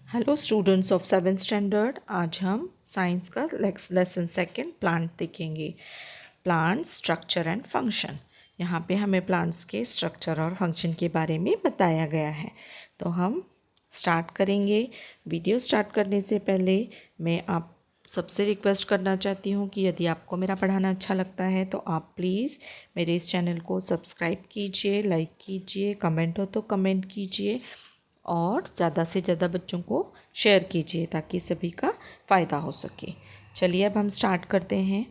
Hello students of 7th standard. आज हम science का लेसन सेकंड प्लांट देखेंगे। Plant structure and function. यहाँ पे हमें प्लांट्स के स्ट्रक्चर और फंक्शन के बारे में बताया गया है। तो हम स्टार्ट करेंगे। वीडियो स्टार्ट करने से पहले मैं आप सबसे रिक्वेस्ट करना चाहती हूँ कि यदि आपको मेरा पढ़ाना अच्छा लगता है तो आप प्लीज़ मेरे इस चैनल को सब्सक्राइब कीजिए, लाइक कीजिए, कमेंट हो तो कमेंट कीजिए और ज़्यादा से ज़्यादा बच्चों को शेयर कीजिए ताकि सभी का फ़ायदा हो सके। चलिए अब हम स्टार्ट करते हैं।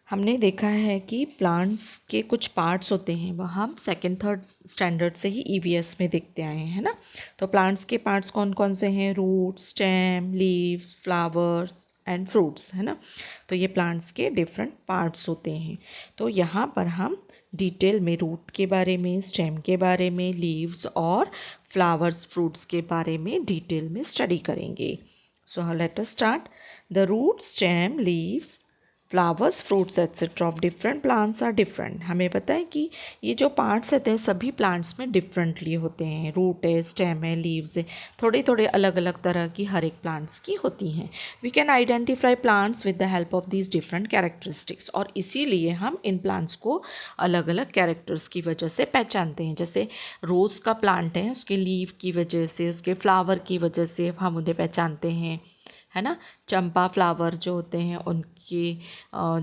हमने देखा है कि प्लांट्स के कुछ पार्ट्स होते हैं, वह हम सेकंड थर्ड स्टैंडर्ड से ही ईवीएस में देखते आए हैं ना। तो प्लांट्स के पार्ट्स कौन कौन से हैं? Root, stem, leaves, flowers and fruits, है ना। तो ये प्लांट्स के डिफरेंट पार्ट्स होते हैं। तो यहाँ पर हम डिटेल में रूट के बारे में, स्टेम के बारे में, लीव्स और फ्लावर्स फ्रूट्स के बारे में डिटेल में स्टडी करेंगे। So let us start. The root, stem, leaves, flowers, fruits etcetera of different plants are different. हमें पता है कि ये जो पार्ट्स होते हैं सभी प्लांट्स में डिफरेंटली होते हैं। रूट है, स्टेम है, लीव्स है, थोड़े थोड़े अलग अलग तरह की हर एक प्लांट्स की होती हैं। We can identify plants with the help of these different characteristics. और इसीलिए हम इन प्लांट्स को अलग अलग कैरेक्टर्स की वजह से पहचानते हैं। जैसे रोज़ का प्लांट है, उसके लीव की वजह से, उसके फ्लावर की वजह से हम उन्हें पहचानते हैं, है ना। चंपा फ्लावर जो होते हैं उनकी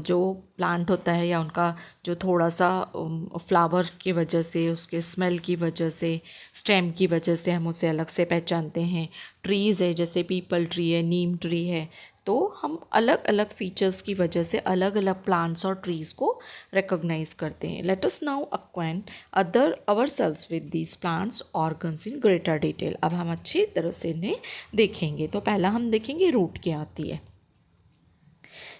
जो प्लांट होता है या उनका जो थोड़ा सा फ्लावर की वजह से, उसके स्मेल की वजह से, स्टेम की वजह से हम उसे अलग से पहचानते हैं। ट्रीज़ है, जैसे पीपल ट्री है, नीम ट्री है, तो हम अलग अलग फीचर्स की वजह से अलग अलग प्लांट्स और ट्रीज़ को रिकॉग्नाइज करते हैं। Let us now acquaint other ourselves with these plants organs in greater detail. अब हम अच्छी तरह से इन्हें देखेंगे। तो पहला हम देखेंगे रूट क्या आती है।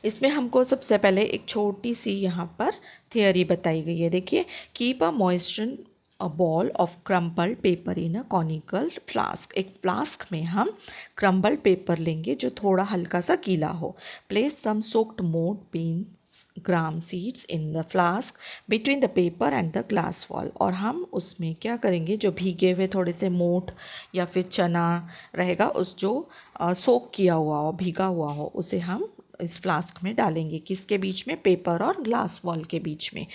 इसमें हमको सबसे पहले एक छोटी सी यहाँ पर थियोरी बताई गई है। देखिए, keep a moisture a ball of crumbled paper in a conical flask. एक फ्लास्क में हम क्रम्बल्ड पेपर लेंगे जो थोड़ा हल्का सा गीला हो। प्लेस सम सोक्ड मोट beans gram seeds in the flask between the paper and the glass wall. और हम उसमें क्या करेंगे, जो भीगे हुए थोड़े से मोठ या फिर चना रहेगा, उस जो सोक किया हुआ हो, भीगा हुआ हो, उसे हम इस फ्लास्क में डालेंगे। किसके बीच में? पेपर और ग्लास वॉल के बीच में।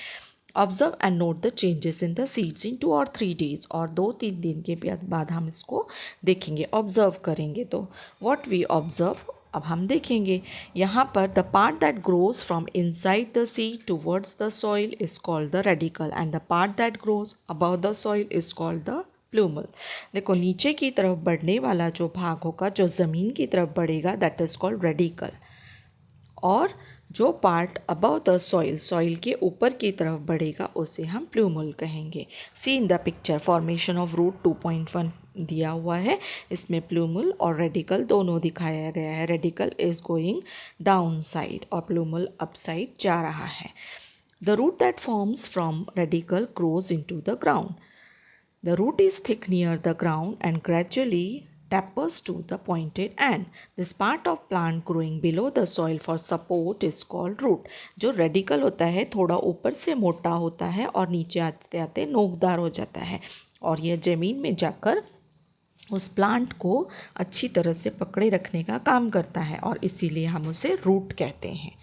Observe and note the changes in the seeds इन 2 और 3 डेज। और 2-3 दिन के बाद हम इसको देखेंगे, ऑब्जर्व करेंगे। तो व्हाट वी ऑब्जर्व, अब हम देखेंगे यहाँ पर the part that grows from inside the seed towards the soil is called the radicle and the part that grows above the soil is called the plumule. देखो, नीचे की तरफ बढ़ने वाला जो भाग होगा, जो ज़मीन की तरफ बढ़ेगा, दैट इज कॉल्ड रेडिकल। और जो part above the soil, soil के ऊपर की तरफ बढ़ेगा, उसे हम प्लूमल कहेंगे। See in the picture formation of root 2.1 दिया हुआ है। इसमें प्लूमल और रेडिकल दोनों दिखाया गया है। Radicle is going down side और प्लूमल अप साइड जा रहा है। The root that forms from radicle grows into the ground. The root is thick near the ground and gradually tapers to the pointed end. This part of plant growing below the soil for support is called root. जो radical होता है थोड़ा ऊपर से मोटा होता है और नीचे आते आते नोकदार हो जाता है, और यह ज़मीन में जाकर उस प्लांट को अच्छी तरह से पकड़े रखने का काम करता है, और इसीलिए हम उसे रूट कहते हैं।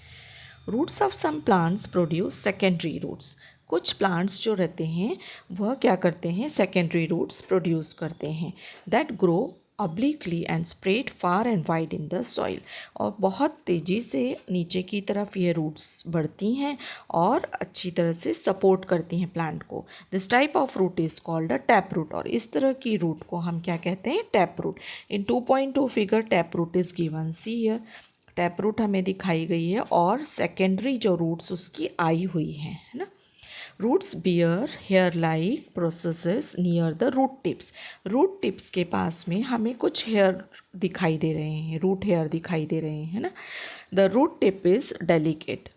Roots of some plants produce secondary roots. कुछ प्लांट्स जो रहते हैं वह क्या करते हैं, सेकेंडरी रूट्स प्रोड्यूस करते हैं। That grow obliquely and spread far and wide in the soil. और बहुत तेज़ी से नीचे की तरफ ये रूट्स बढ़ती हैं और अच्छी तरह से सपोर्ट करती हैं प्लांट को। This type of root is called a tap root. और इस तरह की रूट को हम क्या कहते हैं? Tap root. In 2.2 figure tap root is given. See here, tap root हमें दिखाई गई है और सेकेंडरी जो रूट्स उसकी आई हुई हैं, है ना। Roots bear hair like processes near the root tips. Root tips के पास में हमें कुछ हेयर दिखाई दे रहे हैं, रूट हेयर दिखाई दे रहे हैं, है ना। The root tip is delicate.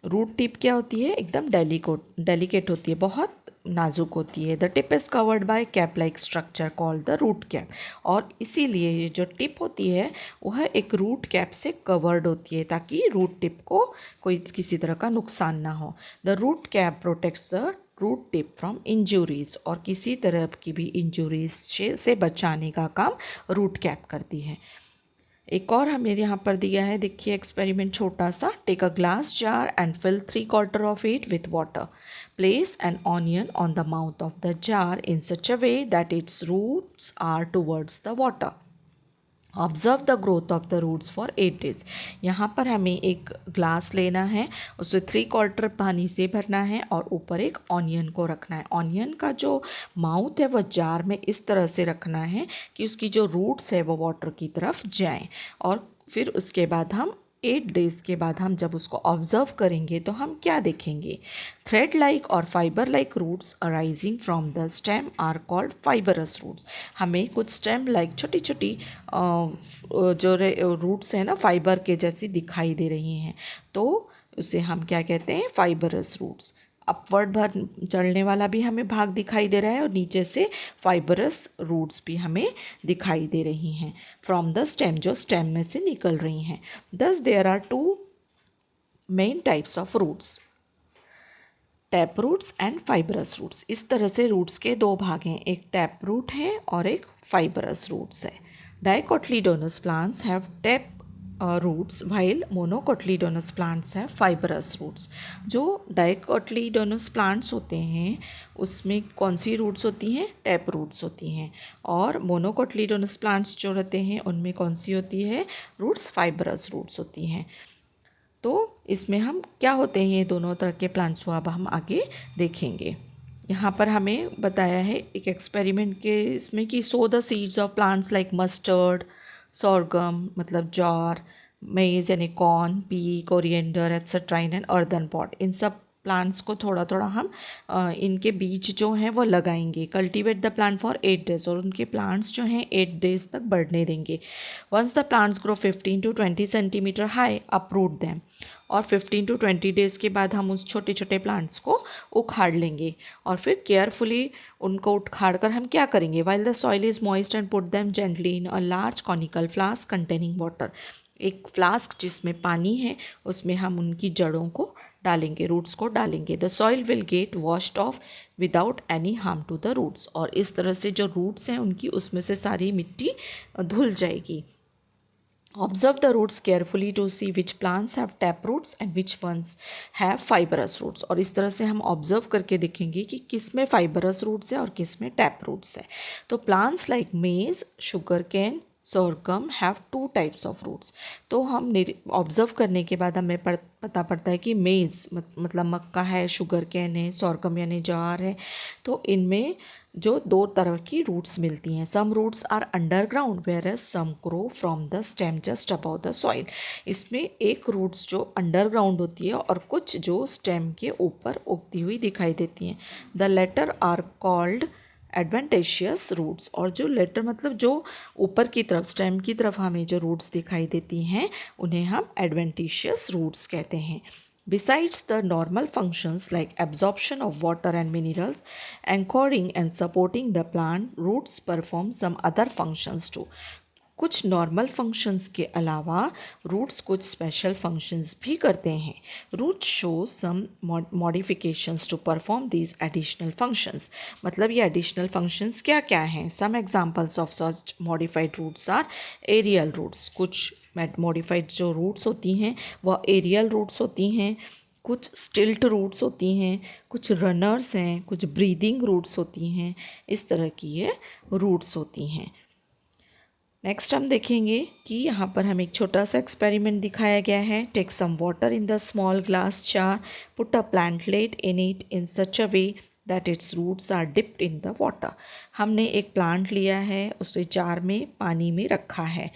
Root tip क्या होती है? एकदम डेलिकेट होती है, बहुत नाजुक होती है। The tip is covered by cap like structure called the root cap. और इसीलिए ये जो टिप होती है वह एक रूट कैप से कवर्ड होती है ताकि रूट टिप को कोई किसी तरह का नुकसान ना हो। The root cap protects the root tip from injuries, और किसी तरह की भी इंजुरीज से बचाने का काम रूट कैप करती है। एक और हमें यहाँ पर दिया है, देखिए एक्सपेरिमेंट छोटा सा। Take a glass jar and fill 3/4 of it with water. Place an onion on the mouth of the jar in such a way that its roots are towards the water. Observe the growth of the roots for 8 days। यहाँ पर हमें एक glass लेना है, उसे 3/4 पानी से भरना है और ऊपर एक ऑनियन को रखना है। ऑनियन का जो माउथ है वह जार में इस तरह से रखना है कि उसकी जो रूट्स है वो वाटर की तरफ जाएं। और फिर उसके बाद हम 8 days के बाद हम जब उसको ऑब्जर्व करेंगे तो हम क्या देखेंगे? थ्रेड लाइक और fibre like roots arising from the stem are called fibrous roots. हमें कुछ स्टेम लाइक छोटी छोटी जो रूट्स हैं ना, फाइबर के जैसी दिखाई दे रही हैं, तो उसे हम क्या कहते हैं? Fibrous roots. अपवर्ड भर चढ़ने वाला भी हमें भाग दिखाई दे रहा है और नीचे से फाइबरस रूट्स भी हमें दिखाई दे रही हैं फ्रॉम द स्टेम, जो स्टेम में से निकल रही हैं। Thus there are 2 main types of roots, tap roots and fibrous roots. इस तरह से रूट्स के 2 भाग हैं, एक टैप रूट है और एक फाइबरस रूट्स है। Dicotyledonous plants have tap roots while monocotyledonous plants have fibrous roots। जो डाइकोटिलेडोनस प्लांट्स होते हैं उसमें कौन सी रूट्स होती हैं? टैप रूट्स होती हैं। और मोनोकोटिलेडोनस प्लांट्स जो रहते हैं उनमें कौन सी होती है? रूट्स फाइबरस रूट्स होती हैं। तो इसमें हम क्या होते हैं ये दोनों तरह के प्लांट्स को अब हम आगे देखेंगे। यहाँ पर हमें बताया है एक एक्सपेरिमेंट के इसमें कि so the seeds of plants like mustard, sorghum मतलब ज्वार, मेज यानी corn, pea, coriander etcetera in an earthen pot. इन सब प्लांट्स को थोड़ा थोड़ा हम इनके बीज जो हैं वो लगाएंगे। Cultivate the plant for 8 days, और उनके प्लांट्स जो हैं 8 days तक बढ़ने देंगे। Once the plants grow 15 to 20 centimetre high, uproot them. और 15 to 20 days के बाद हम उस छोटे छोटे प्लांट्स को उखाड़ लेंगे और फिर केयरफुली उनको उखाड़ कर हम क्या करेंगे? While the soil is moist and put them gently in a large conical flask containing water. एक फ्लास्क जिसमें पानी है उसमें हम उनकी जड़ों को डालेंगे, रूट्स को डालेंगे। The soil will get washed off without any harm to the roots. और इस तरह से जो रूट्स हैं उनकी उसमें से सारी मिट्टी धुल जाएगी। Observe the roots carefully to see which plants have tap roots and which ones have fibrous roots। और इस तरह से हम ऑब्जर्व करके देखेंगे कि किस में फाइबरस रूट्स है और किस में टैप रूट्स है। तो plants like maize, sugar cane, sorghum have 2 types of roots. तो हम ऑब्जर्व करने के बाद हमें पता पड़ता है कि मेज मतलब मक्का है, शुगर कैन है, सोरगम यानी ज्वार है। तो इनमें जो 2 तरह की रूट्स मिलती हैं। Some roots are underground whereas some grow from the stem just above the soil. इसमें एक रूट्स जो अंडरग्राउंड होती है और कुछ जो स्टेम के ऊपर उगती हुई दिखाई देती हैं। The latter are called adventitious roots. और जो लेटर मतलब जो ऊपर की तरफ स्टेम की तरफ हमें जो रूट्स दिखाई देती हैं उन्हें हम एडवेंटेशियस रूट्स कहते हैं। Besides the normal functions like absorption of water and minerals, anchoring and supporting the plant, roots perform some other functions too। कुछ नॉर्मल फंक्शंस के अलावा रूट्स कुछ स्पेशल फंक्शंस भी करते हैं। Roots show some modifications to perform these additional functions. मतलब ये additional functions क्या क्या हैं? Some examples of such modified roots are aerial roots. कुछ मॉडिफाइड जो रूट्स होती हैं वह एरियल रूट्स होती हैं, कुछ स्टिल्ट रूट्स होती हैं, कुछ रनर्स हैं, कुछ ब्रीदिंग रूट्स होती हैं। इस तरह की ये रूट्स होती हैं। नेक्स्ट हम देखेंगे कि यहाँ पर हमें एक छोटा सा एक्सपेरिमेंट दिखाया गया है। Take some water in the small glass jar, put a plantlet in it in such a way that its roots are dipped in the water. हमने एक प्लांट लिया है, उसे जार में पानी में रखा है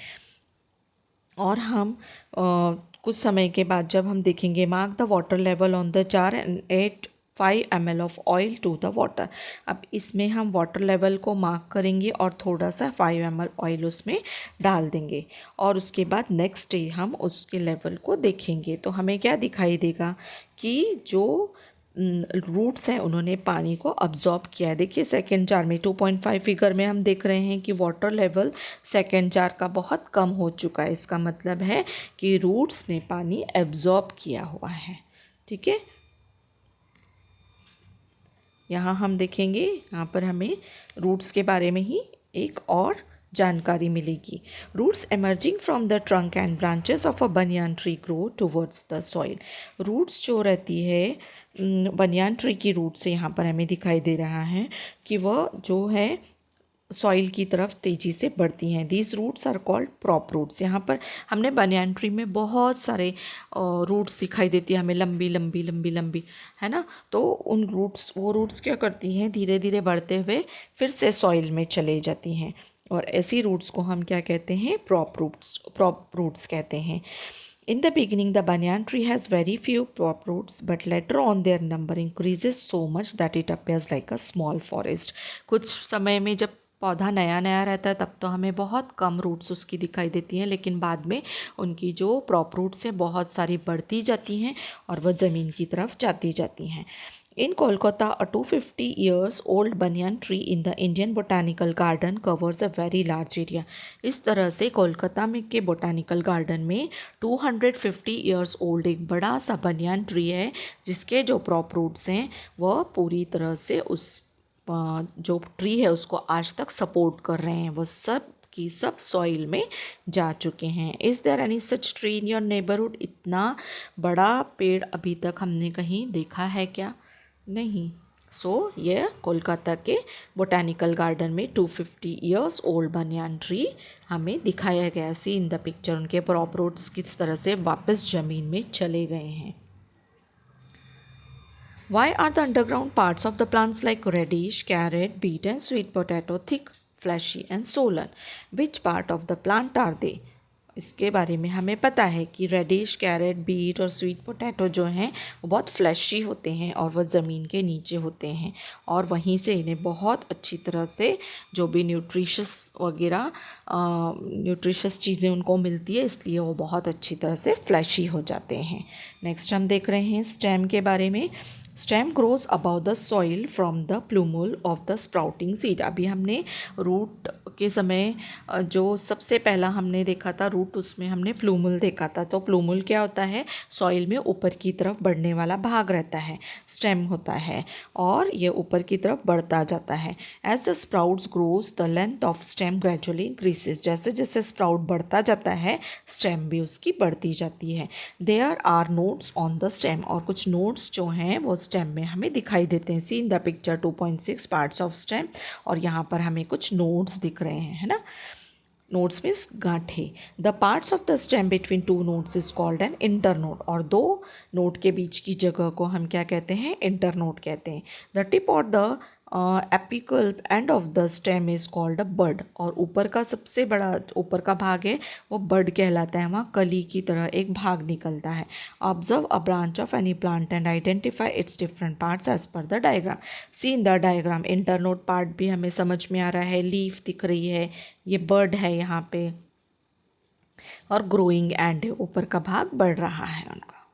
और हम कुछ समय के बाद जब हम देखेंगे, mark the water level on the jar and add 5 ml of oil to the water. अब इसमें हम वाटर लेवल को मार्क करेंगे और थोड़ा सा 5 ml ऑयल उसमें डाल देंगे और उसके बाद नेक्स्ट डे हम उसके लेवल को देखेंगे तो हमें क्या दिखाई देगा कि जो रूट्स हैं उन्होंने पानी को अब्जॉर्ब किया है। देखिए सेकेंड जार में 2.5 फिगर में हम देख रहे हैं कि वाटर लेवल सेकेंड जार का बहुत कम हो चुका है। इसका मतलब है कि रूट्स ने पानी एब्जॉर्ब किया हुआ है। ठीक है। यहाँ हम देखेंगे, यहाँ पर हमें रूट्स के बारे में ही एक और जानकारी मिलेगी। Roots emerging from the trunk and branches of a banyan tree grow towards the soil. Roots जो रहती है बनियान ट्री की रूट से यहाँ पर हमें दिखाई दे रहा है कि वह जो है सॉइल की तरफ तेज़ी से बढ़ती हैं। These roots are called prop roots. यहाँ पर हमने बनियान ट्री में बहुत सारे रूट्स दिखाई देती है हमें, लंबी लंबी लंबी लंबी, है ना। तो उन रूट्स क्या करती हैं, धीरे धीरे बढ़ते हुए फिर से सॉइल में चले जाती हैं, और ऐसी रूट्स को हम क्या कहते हैं, प्रॉप रूट्स कहते हैं। In the beginning, the banyan tree has very few prop roots, but later on their number increases so much that it appears like a small forest. कुछ समय में जब पौधा नया नया रहता है तब तो हमें बहुत कम रूट्स उसकी दिखाई देती हैं, लेकिन बाद में उनकी जो प्रॉप रूट्स हैं बहुत सारी बढ़ती जाती हैं और वह ज़मीन की तरफ जाती हैं। In Kolkata, a 250 years old banyan tree in the Indian Botanical Garden covers a very large area. इस तरह से कोलकाता में के बोटानिकल गार्डन में 250 years old एक बड़ा सा बनियान ट्री है, जिसके जो प्रॉप रूट्स हैं वह पूरी तरह से उस जो ट्री है उसको आज तक सपोर्ट कर रहे हैं। वो सब की सब सॉइल में जा चुके हैं। Is there any such tree in your neighbourhood? इतना बड़ा पेड़ अभी तक हमने कहीं देखा है क्या? नहीं। सो ये कोलकाता के बोटानिकल गार्डन में 250 इयर्स ओल्ड बनियान ट्री हमें दिखाया गया। सी इन द पिक्चर, उनके प्रॉप रूट्स किस तरह से वापस ज़मीन में चले गए हैं। Why are the underground parts of the plants like radish, carrot, beet and sweet potato thick, fleshy and swollen? Which part of the plant are they? इसके बारे में हमें पता है कि रेडिश, कैरेट, बीट और स्वीट पोटैटो जो हैं वो बहुत फ्लैशी होते हैं और वह ज़मीन के नीचे होते हैं, और वहीं से इन्हें बहुत अच्छी तरह से जो भी न्यूट्रिशस चीज़ें उनको मिलती है, इसलिए वो बहुत अच्छी तरह से फ्लैशी हो जाते हैं। नेक्स्ट हम देख रहे हैं स्टेम के बारे में। Stem grows about the soil from the plumule of the sprouting seed. अभी हमने रूट के समय जो सबसे पहला हमने देखा था रूट, उसमें हमने प्लूमुल देखा था। तो प्लूमुल क्या होता है, सॉइल में ऊपर की तरफ बढ़ने वाला भाग रहता है, स्टेम होता है, और ये ऊपर की तरफ बढ़ता जाता है। As the sprouts grows the length of stem gradually increases. जैसे जैसे स्प्राउट बढ़ता जाता है स्टेम भी उसकी बढ़ती जाती है। There are nodes on the stem, और कुछ नोड्स जो हैं वो स्टेम में हमें दिखाई देते हैं। See in the picture 2.6 parts of stem, और यहाँ पर हमें कुछ नोड्स दिख रहे हैं, है ना। नोड्स मीन्स गांठे। The parts of the stem between two nodes is called an internode, और दो नोड के बीच की जगह को हम क्या कहते हैं, इंटरनोड कहते हैं। द टिप और the apical end of the stem is called a bud, और ऊपर का सबसे बड़ा ऊपर का भाग है वो बड कहलाता है, वहाँ कली की तरह एक भाग निकलता है। Observe a branch of any plant and identify its different parts as per the diagram. See in the diagram, internode part भी हमें समझ में आ रहा है, लीफ दिख रही है, ये बर्ड है यहाँ पे, और ग्रोइंग एंड है, ऊपर का भाग बढ़ रहा है उनका।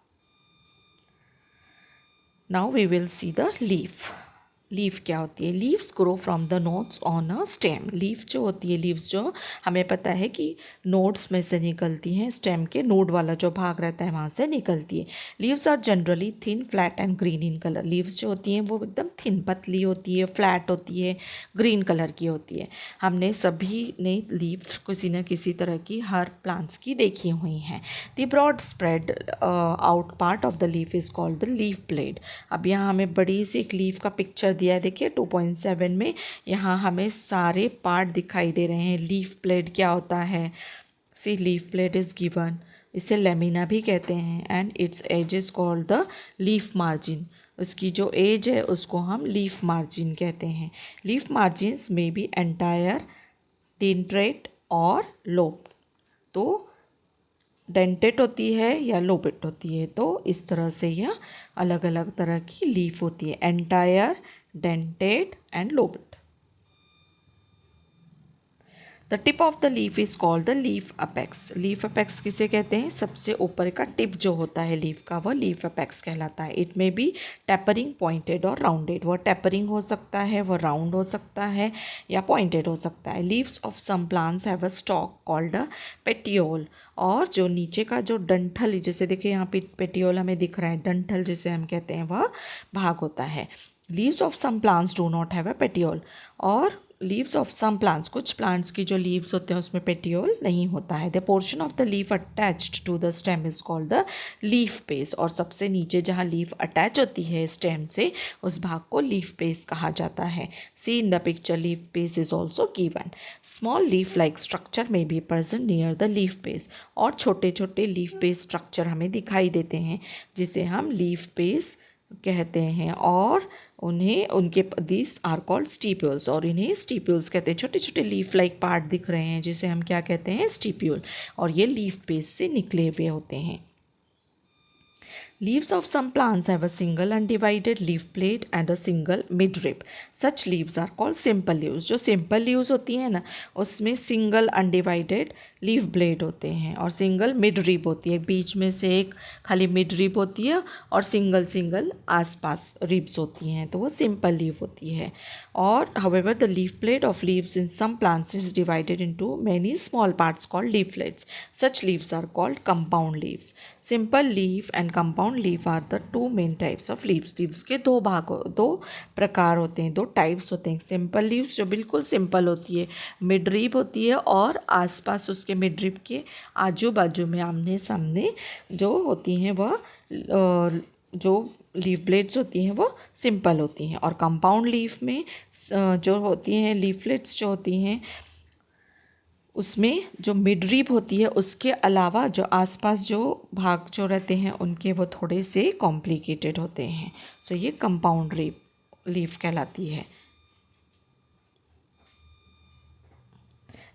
Now we will see the leaf. Leaf क्या होती है? Leaves grow from the nodes on a stem. Leaf जो होती है, लीव्स जो हमें पता है कि नोड्स में से निकलती हैं, स्टेम के नोड वाला जो भाग रहता है वहाँ से निकलती है। Leaves are generally thin, flat and green in colour. Leaves जो होती हैं वो एकदम थिन, पतली होती है, फ्लैट होती है, ग्रीन कलर की होती है। हमने सभी ने लीव्स किसी न किसी तरह की हर प्लांट्स की देखी हुई हैं। The broad spread out part of the leaf is called the leaf blade. अब यहाँ हमें बड़ी सी एक लीफ का पिक्चर दिया है, देखिए 2.7 में यहाँ हमें सारे पार्ट दिखाई दे रहे हैं। लीफ ब्लेड क्या होता है? See leaf blade is given, इसे लेमिना भी कहते हैं, and its edge is called the leaf margin. उसकी जो एज है उसको हम लीफ मार्जिन कहते हैं। लीफ मार्जिन्स में बी एंटायर, डेंट्रेट और लोब। तो डेंटेट होती है या लोबेट होती है, तो इस तरह से यह अलग अलग तरह की लीफ होती है, entire, dentate and Lobate. The tip of the leaf is called the leaf apex. Leaf apex किसे कहते हैं? सबसे ऊपर का टिप जो होता है लीफ का, वह लीफ अपेक्स कहलाता है। इट में बी टेपरिंग, पॉइंटेड और राउंडेड। वह टेपरिंग हो सकता है, वह राउंड हो सकता है, या पॉइंटेड हो सकता है। Leaves of some plants have a stalk called a petiole, और जो नीचे का जो डंठल, जैसे देखिए यहाँ पे पेटियोल हमें दिख रहा है, डंठल जिसे हम कहते हैं वह भाग होता है। Leaves of some plants do not have a petiole, और लीव्स ऑफ सम प्लांट्स, कुछ प्लांट्स की जो लीव्स होते हैं उसमें पेटियोल नहीं होता है। The portion of the leaf attached to the stem is called the leaf base, और सबसे नीचे जहाँ लीफ अटैच होती है स्टेम से उस भाग को लीफ बेस कहा जाता है। See in the picture leaf base is also given. Small leaf like structure में be present near the leaf base, और छोटे छोटे लीफ बेस स्ट्रक्चर हमें दिखाई देते हैं जिसे हम लीफ बेस कहते हैं, और उन्हें उनके दिस आर कॉल्ड स्टीप्यूल्स, और इन्हें स्टीप्यूल्स कहते हैं। छोटे छोटे लीफ लाइक पार्ट दिख रहे हैं जिसे हम क्या कहते हैं, स्टीप्यूल, और ये लीफ बेस से निकले हुए होते हैं। Leaves of some plants have a single undivided leaf plate and a single midrib. Such leaves are called simple leaves. जो simple leaves होती हैं ना उसमें single undivided लीफ ब्लेड होते हैं और सिंगल मिड रिब होती है, बीच में से एक खाली मिड रिब होती है और सिंगल सिंगल आसपास रिब्स होती हैं, तो वो सिंपल लीफ होती है। और however the leaf plate of leaves in some plants is divided into many small parts called leaflets. Such leaves are called compound leaves. Simple leaf and compound leaf are the two main types of leaves. Leaves के दो प्रकार होते हैं, दो types होते हैं। Simple leaves जो बिल्कुल सिंपल होती है, मिड रिब होती है और आसपास उसके मिड रिब के आजू बाजू में आमने सामने जो होती हैं वह जो लीफ ब्लेड्स होती हैं वो सिंपल होती हैं। और कंपाउंड लीफ में जो होती हैं लीफलेट्स जो होती हैं उसमें जो मिड रिब होती है उसके अलावा जो आसपास जो भाग जो रहते हैं उनके वो थोड़े से कॉम्प्लिकेटेड होते हैं, सो ये कंपाउंड लीफ कहलाती है।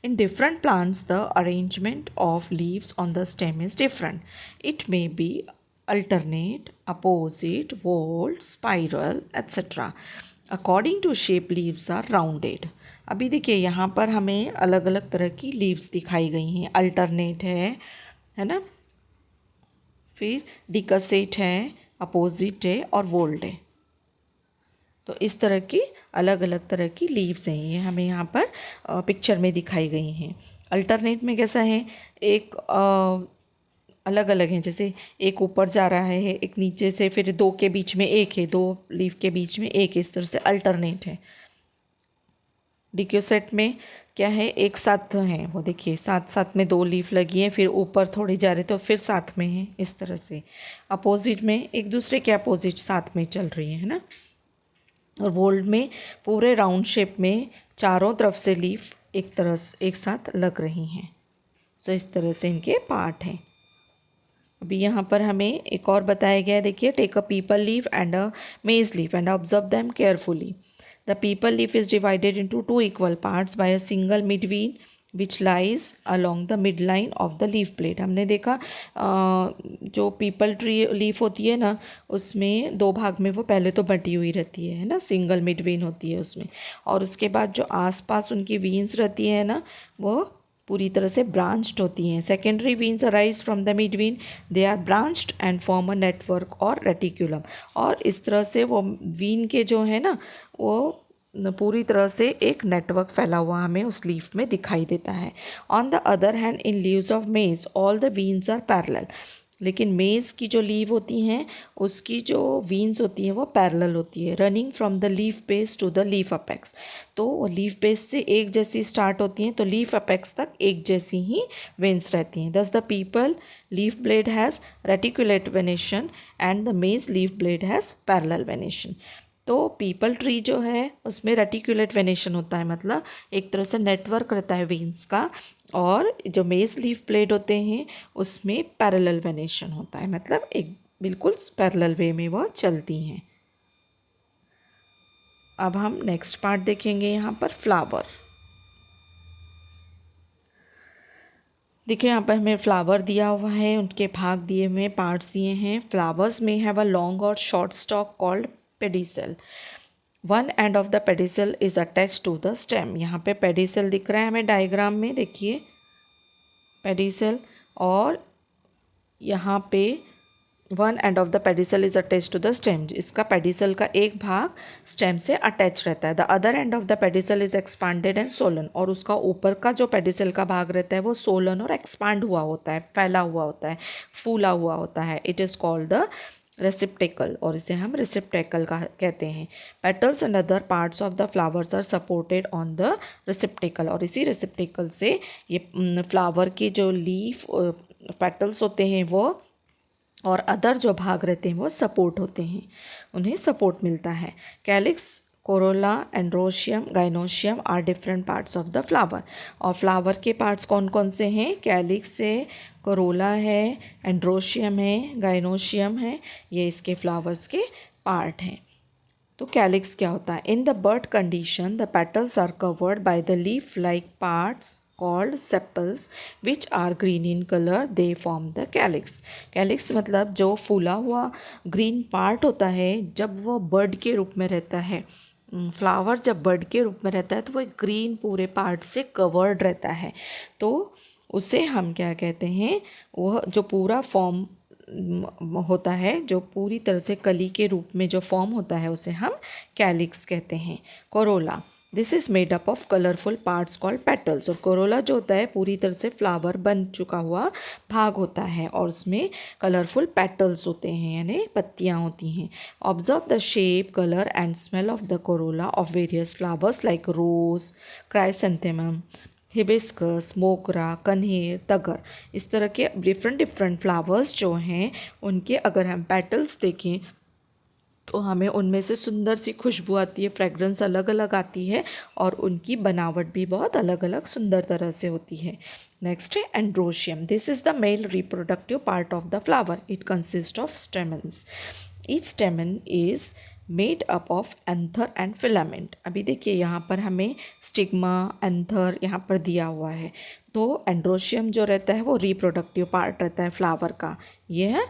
In different plants, the arrangement of leaves on the stem is different. It may be alternate, opposite, volt, spiral, etc. According to shape, leaves are rounded. अभी देखिए यहाँ पर हमें अलग अलग तरह की लीव्स दिखाई गई हैं। अल्टरनेट है ना, फिर डिकसेट है, अपोजिट है और वोल्ट है। तो इस तरह की अलग अलग तरह की लीव्स हैं, ये हमें यहाँ पर पिक्चर में दिखाई गई हैं। अल्टरनेट में कैसा है, एक अलग अलग हैं, जैसे एक ऊपर जा रहा है, एक नीचे से, फिर दो के बीच में एक है, दो लीफ के बीच में एक, इस तरह से अल्टरनेट है। डिक्योसेट में क्या है, एक साथ हैं, वो देखिए साथ साथ में दो लीफ लगी हैं, फिर ऊपर थोड़ी जा रही तो फिर साथ में है, इस तरह से। अपोजिट में एक दूसरे के अपोजिट साथ में चल रही है ना। और वोल्ट में पूरे राउंड शेप में चारों तरफ से लीफ एक साथ लग रही हैं। सो इस तरह से इनके पार्ट हैं। अभी यहाँ पर हमें एक और बताया गया है, देखिए, take a peepal leaf and a maize leaf and observe them carefully. The peepal leaf is divided into two equal parts by a single midvein which lies along the mid line of the leaf plate. हमने देखा जो people tree leaf होती है ना उसमें दो भाग में वो पहले तो बटी हुई रहती है ना, सिंगल मिड वेन होती है उसमें, और उसके बाद जो आसपास उनकी वीन्स रहती है ना वो पूरी तरह से ब्रांच्ड होती हैं। Secondary veins arise from the mid vein, they are branched and form a network or reticulum. और इस तरह से वो वीन के जो है ना वो पूरी तरह से एक नेटवर्क फैला हुआ हमें उस लीफ में दिखाई देता है। On the other hand in leaves of maize all the veins are parallel. लेकिन मेज़ की जो लीव होती हैं उसकी जो वीन्स होती हैं वो पैरेलल होती है, running from the leaf base to the leaf apex. तो लीफ बेस से एक जैसी स्टार्ट होती हैं तो लीफ अपेक्स तक एक जैसी ही वेन्स रहती हैं। Thus the peepal leaf blade has reticulate venation and the maize leaf blade has parallel venation. तो पीपल ट्री जो है उसमें रेटिकुलेट वेनेशन होता है, मतलब एक तरह से नेटवर्क रहता है वेन्स का, और जो मेज लीफ ब्लेड होते हैं उसमें पैरेलल वेनेशन होता है, मतलब एक बिल्कुल पैरेलल वे में वह चलती हैं। अब हम नेक्स्ट पार्ट देखेंगे, यहाँ पर फ्लावर। देखिए यहाँ पर हमें फ्लावर दिया हुआ है, उनके भाग दिए हुए, पार्ट्स दिए हैं। Flowers may have a long or short stalk called pedicel. One end of the pedicel is attach to the stem. यहाँ पे पेडिसल दिख रहा है हमें डायग्राम में, देखिए पेडिसल, और यहाँ पे one end of the pedicel is attach to the stem. इसका पेडिसल का एक भाग स्टेम से अटैच रहता है। The other end of the pedicel is expanded and swollen, और उसका ऊपर का जो पेडिसल का भाग रहता है वो सोलन और एक्सपांड हुआ होता है, फैला हुआ होता है, फूला हुआ होता है। It is called the receptacle, और इसे हम रिसिप्टेकल कहते हैं। Petals and other parts of the flowers are supported on the receptacle, और इसी रिसिप्टेकल से ये फ्लावर के जो लीफ पेटल्स होते हैं वो और अदर जो भाग रहते हैं वो सपोर्ट होते हैं, उन्हें सपोर्ट मिलता है। Calyx, corolla, androecium, gynoecium are different parts of the flower. और फ्लावर के पार्ट्स कौन कौन से हैं? कैलिक्स है, कोरोला है, एंड्रोशियम है, गाइनोशियम है, ये इसके फ्लावर्स के पार्ट हैं। तो कैलिक्स क्या होता है? In the bud condition the petals are covered by the leaf like parts called sepals which are green in color, they form the calyx। Calyx मतलब जो फूला हुआ ग्रीन पार्ट होता है, जब वो बर्ड के रूप में रहता है, फ्लावर जब बर्ड के रूप में रहता है तो वो ग्रीन पूरे पार्ट से कवर्ड रहता है, तो उसे हम क्या कहते हैं? वह जो पूरा फॉर्म होता है, जो पूरी तरह से कली के रूप में जो फॉर्म होता है, उसे हम कैलिक्स कहते हैं। Corolla, this is made up of colourful parts called petals. और कोरोला जो होता है पूरी तरह से फ्लावर बन चुका हुआ भाग होता है, और उसमें कलरफुल पेटल्स होते हैं, यानी पत्तियाँ होती हैं। Observe the shape, colour and smell of the corolla of various flowers like rose, chrysanthemum, hibiscus, mogra, kaner, तगर, इस तरह के डिफरेंट फ्लावर्स जो हैं उनके अगर हम पेटल्स देखें तो हमें उनमें से सुंदर सी खुशबू आती है, फ्रेगरेंस अलग अलग आती है, और उनकी बनावट भी बहुत अलग अलग सुंदर तरह से होती है। नेक्स्ट है androecium. This is the male reproductive part of the flower. It consist of stamens. Each स्टेमन is made up of anther and filament. अभी देखिए यहाँ पर हमें स्टिग्मा, एंथर यहाँ पर दिया हुआ है, तो एंड्रोशियम जो रहता है वो रिप्रोडक्टिव पार्ट रहता है फ्लावर का। यह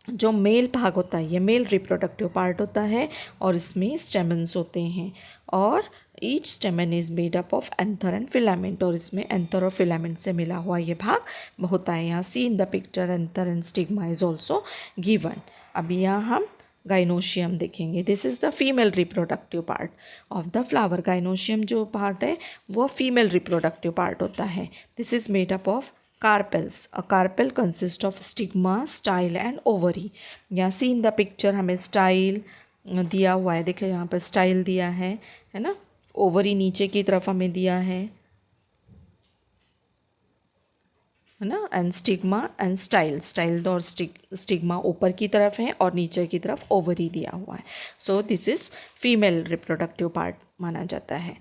जो मेल भाग होता है ये मेल रिप्रोडक्टिव पार्ट होता है, और इसमें स्टेमन्स होते हैं, और each स्टेमन is made up of anther and filament, और इसमें एंथर और फिलामेंट से मिला हुआ ये भाग होता है। यहाँ see in the picture anther and stigma is also given. अभी यहाँ हम गाइनोशियम देखेंगे। This is the female reproductive part of the flower. Gynoecium जो पार्ट है वो फीमेल रिप्रोडक्टिव पार्ट होता है। This is made up of carpels. A carpel consist of stigma, style and ovary. यहाँ सी इन द पिक्चर हमें style दिया हुआ है, देखिए यहाँ पर स्टाइल दिया है ना, ओवरी नीचे की तरफ हमें दिया है ना, and stigma and style, style और स्टिग्मा ऊपर की तरफ है और नीचे की तरफ ओवरी दिया हुआ है। So this is female reproductive part माना जाता है।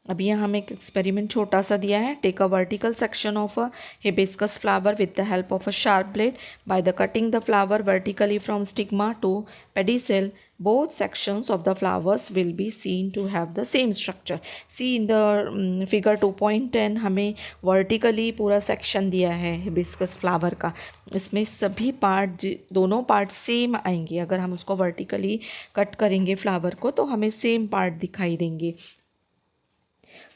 अभी यहाँ हमें एक एक्सपेरिमेंट छोटा सा दिया है। Take a vertical section of a hibiscus flower with the help of a sharp blade. By the cutting the flower vertically from stigma to pedicel, both sections of the flowers will be seen to have the same structure। see in the figure 2.10 हमें vertically पूरा section दिया है hibiscus flower का। इसमें सभी part, दोनों part same आएंगे। अगर हम उसको वर्टिकली कट करेंगे फ्लावर को तो हमें सेम पार्ट दिखाई देंगे।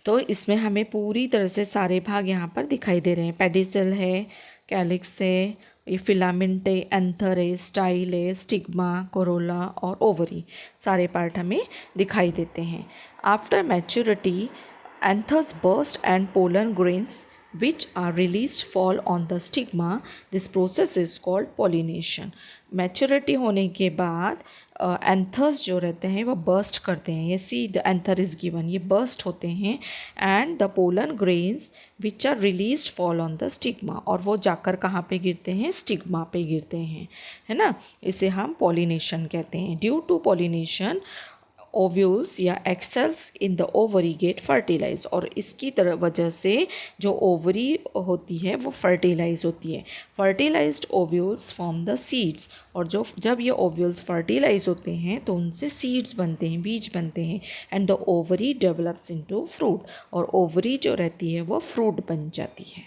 तो इसमें हमें पूरी तरह से सारे भाग यहाँ पर दिखाई दे रहे हैं। पेडिसल है, कैलिक्स है, ये फिलामेंट है, एंथर है, स्टाइल है, स्टिग्मा, कोरोला और ओवरी, सारे पार्ट हमें दिखाई देते हैं। After maturity anthers burst and pollen grains which are released fall on the stigma। This process is called pollination। Maturity होने के बाद एंथर्स जो रहते हैं वो बर्स्ट करते हैं। ये see the anther is given, ये बर्स्ट होते हैं, and the pollen grains which are released fall on the stigma, और वो जाकर कहाँ पे गिरते हैं? स्टिग्मा पे गिरते हैं, है ना। इसे हम पॉलिनेशन कहते हैं। ड्यू टू पॉलिनेशन ओव्यूल्स या एक्सेल्स in the ovary get fertilize, और इसकी तरह वजह से जो ओवरी होती है वो फर्टिलाइज होती है। Fertilised ovules form the seeds, और जब ये ओव्यूल्स फर्टिलाइज होते हैं तो उनसे सीड्स बनते हैं, बीज बनते हैं, and the ovary develops into fruit, और ओवरी जो रहती है वो फ्रूट बन जाती है।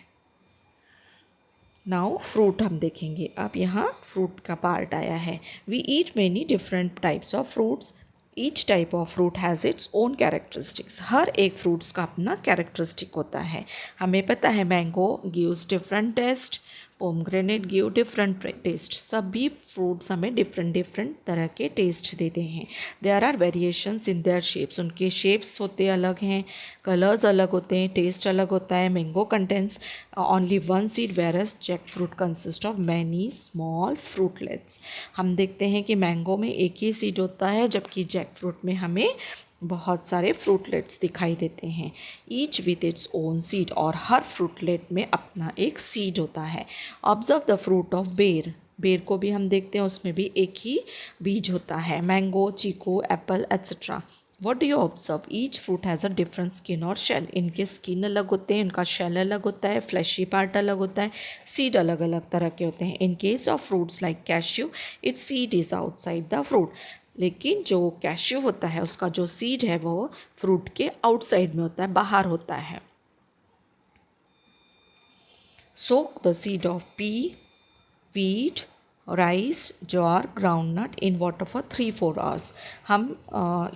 नाउ फ्रूट हम देखेंगे। अब यहाँ फ्रूट का पार्ट आया है। We eat many different types of fruits. Each type of fruit has its own characteristics. हर एक फ्रूट्स का अपना कैरेक्टरिस्टिक होता है। हमें पता है mango gives different taste, pomegranate give different taste. सभी फ्रूट्स हमें डिफरेंट तरह के टेस्ट देते हैं। There are variations in their shapes, उनके शेप्स होते अलग हैं, कलर्स अलग होते हैं, टेस्ट अलग होता है। Mango contents only one seed whereas jack fruit consist of many small fruitlets. हम देखते हैं कि मैंगो में एक ही सीड होता है, जबकि जैक फ्रूट में हमें बहुत सारे फ्रूटलेट्स दिखाई देते हैं। Each with its own seed, और हर फ्रूटलेट में अपना एक सीड होता है। ऑब्जर्व द फ्रूट ऑफ बेर, बेर को भी हम देखते हैं, उसमें भी एक ही बीज होता है। Mango, chikoo, apple etcetera. What do you observe? Each fruit has a different skin और शेल, इनके स्किन अलग होते हैं, इनका शेल अलग होता है, फ्लैशी पार्ट अलग होता है, सीड अलग अलग तरह के होते हैं। In case of fruits like cashew, it's seed is outside the fruit, लेकिन जो कैश्यू होता है उसका जो सीड है वो फ्रूट के आउटसाइड में होता है, बाहर होता है। Soak the seed of pea, wheat, rice, jowar, groundnut in water for 3-4 hours. हम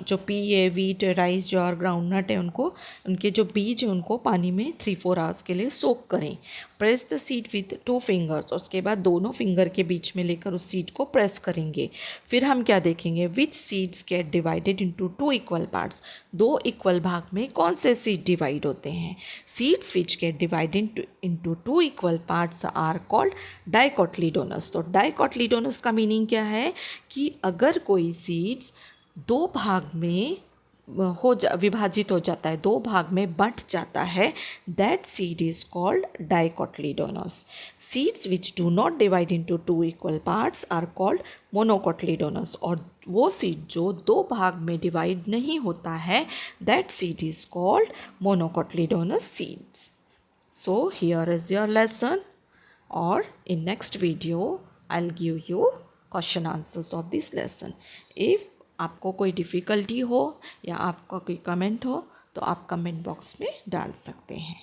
जो पी है, वीट, राइस, ज्वार, ग्राउंडनट है, उनके जो बीज हैं उनको पानी में 3-4 आवर्स के लिए सोक करें। Press the seed with 2 fingers, उसके बाद दोनों फिंगर के बीच में लेकर उस सीड को प्रेस करेंगे। फिर हम क्या देखेंगे? Which seeds get divided into 2 equal parts, 2 equal भाग में कौन से सीड डिवाइड होते हैं? Seeds which get divided into 2 equal parts are called dicotyledonous. तो डाइकोटिलेडोनस का मीनिंग क्या है कि अगर कोई सीड्स 2 भाग में विभाजित हो जाता है, 2 भाग में बंट जाता है, that seed is called dicotyledonous. Seeds which do not divide into 2 equal parts are called monocotyledonous, और वो सीड जो 2 भाग में डिवाइड नहीं होता है, that seed is called monocotyledonous seeds. So here is your lesson, or in next video I'll give you question answers of this lesson. If आपको कोई डिफ़िकल्टी हो या आपका कोई कमेंट हो तो आप कमेंट बॉक्स में डाल सकते हैं।